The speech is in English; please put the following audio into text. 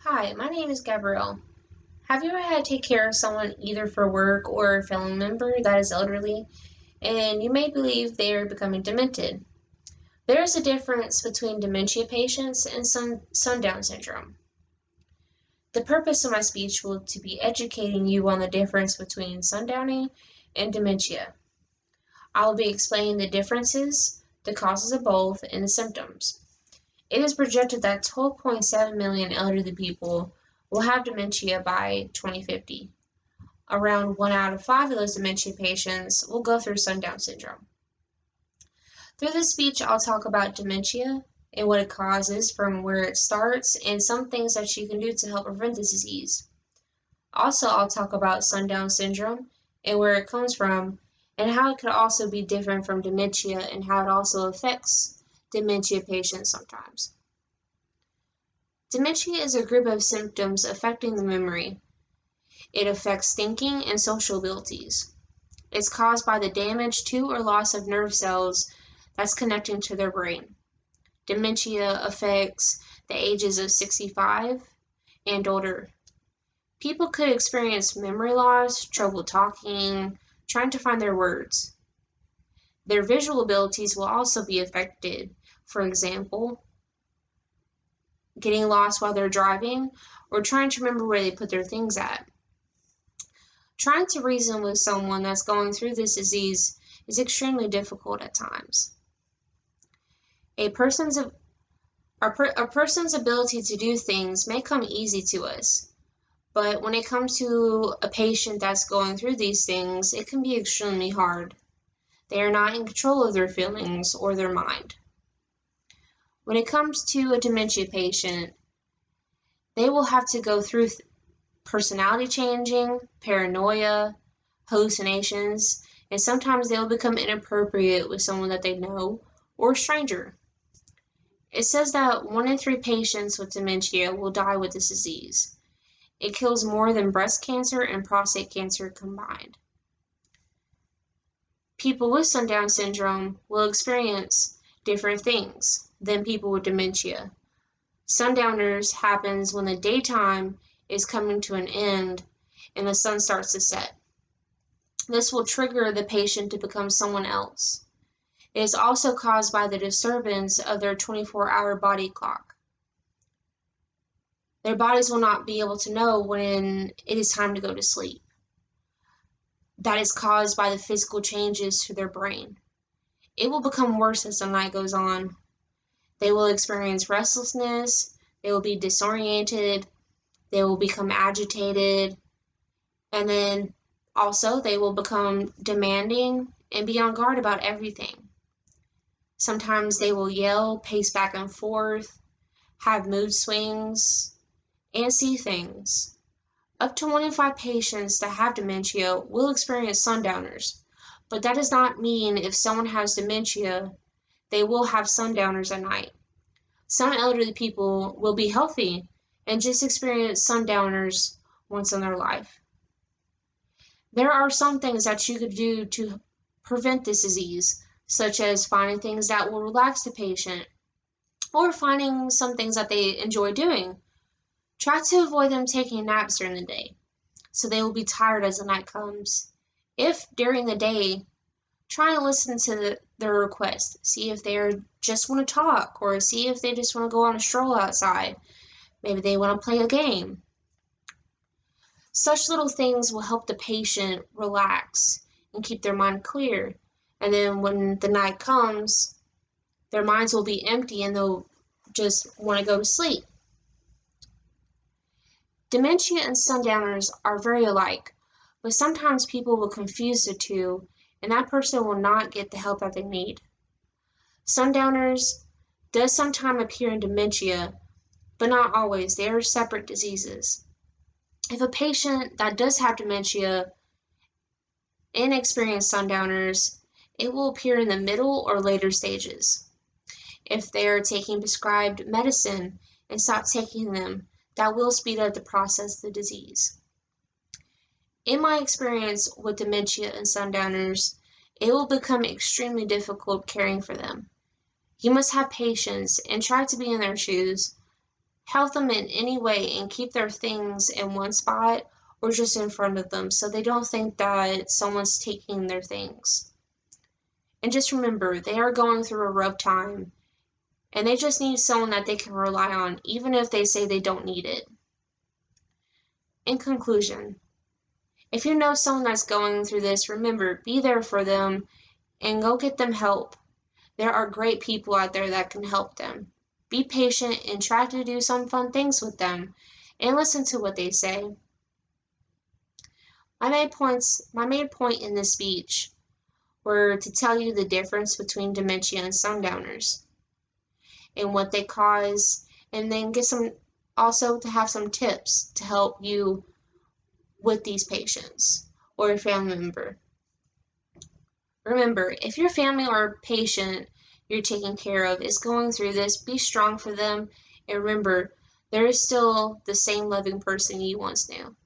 Hi, my name is Gabrielle. Have you ever had to take care of someone either for work or a family member that is elderly, and you may believe they are becoming demented? There is a difference between dementia patients and sundown syndrome. The purpose of my speech will to be educating you on the difference between sundowning and dementia. I will be explaining the differences, the causes of both, and the symptoms. It is projected that 12.7 million elderly people will have dementia by 2050. Around 1 out of 5 of those dementia patients will go through sundown syndrome. Through this speech, I'll talk about dementia and what it causes, from where it starts, and some things that you can do to help prevent this disease. Also, I'll talk about sundown syndrome and where it comes from, and how it could also be different from dementia and how it also affects dementia patients sometimes. Dementia is a group of symptoms affecting the memory. It affects thinking and social abilities. It's caused by the damage to or loss of nerve cells that's connecting to their brain. Dementia affects the ages of 65 and older. People could experience memory loss, trouble talking, trying to find their words. Their visual abilities will also be affected. For example, getting lost while they're driving or trying to remember where they put their things at. Trying to reason with someone that's going through this disease is extremely difficult at times. A person's ability to do things may come easy to us, but when it comes to a patient that's going through these things, it can be extremely hard. They are not in control of their feelings or their mind. When it comes to a dementia patient, they will have to go through personality changing, paranoia, hallucinations, and sometimes they'll become inappropriate with someone that they know or a stranger. It says that 1 in 3 patients with dementia will die with this disease. It kills more than breast cancer and prostate cancer combined. People with sundown syndrome will experience different things than people with dementia. Sundowners happens when the daytime is coming to an end and the sun starts to set. This will trigger the patient to become someone else. It is also caused by the disturbance of their 24-hour body clock. Their bodies will not be able to know when it is time to go to sleep. That is caused by the physical changes to their brain. It will become worse as the night goes on. They will experience restlessness, they will be disoriented, they will become agitated, and then also they will become demanding and be on guard about everything. Sometimes they will yell, pace back and forth, have mood swings, and see things. Up to 1 in 5 patients that have dementia will experience sundowners, but that does not mean if someone has dementia, they will have sundowners at night. Some elderly people will be healthy and just experience sundowners once in their life. There are some things that you could do to prevent this disease, such as finding things that will relax the patient or finding some things that they enjoy doing. Try to avoid them taking naps during the day, so they will be tired as the night comes. If during the day, try and listen to their request. See if they just want to talk, or see if they just want to go on a stroll outside. Maybe they want to play a game. Such little things will help the patient relax and keep their mind clear. And then when the night comes, their minds will be empty and they'll just want to go to sleep. Dementia and sundowners are very alike, but sometimes people will confuse the two, and that person will not get the help that they need. Sundowners does sometimes appear in dementia, but not always. They are separate diseases. If a patient that does have dementia and experience sundowners, it will appear in the middle or later stages. If they are taking prescribed medicine and stop taking them, that will speed up the process of the disease. In my experience with dementia and sundowners, it will become extremely difficult caring for them. You must have patience and try to be in their shoes, help them in any way and keep their things in one spot or just in front of them so they don't think that someone's taking their things. And just remember, they are going through a rough time and they just need someone that they can rely on, even if they say they don't need it. In conclusion, if you know someone that's going through this, remember, be there for them and go get them help. There are great people out there that can help them. Be patient and try to do some fun things with them and listen to what they say. My main point in this speech were to tell you the difference between dementia and sundowners and what they cause, and then also to have some tips to help you with these patients or your family member. Remember, if your family or patient you're taking care of is going through this, be strong for them, and remember, there is still the same loving person you once knew.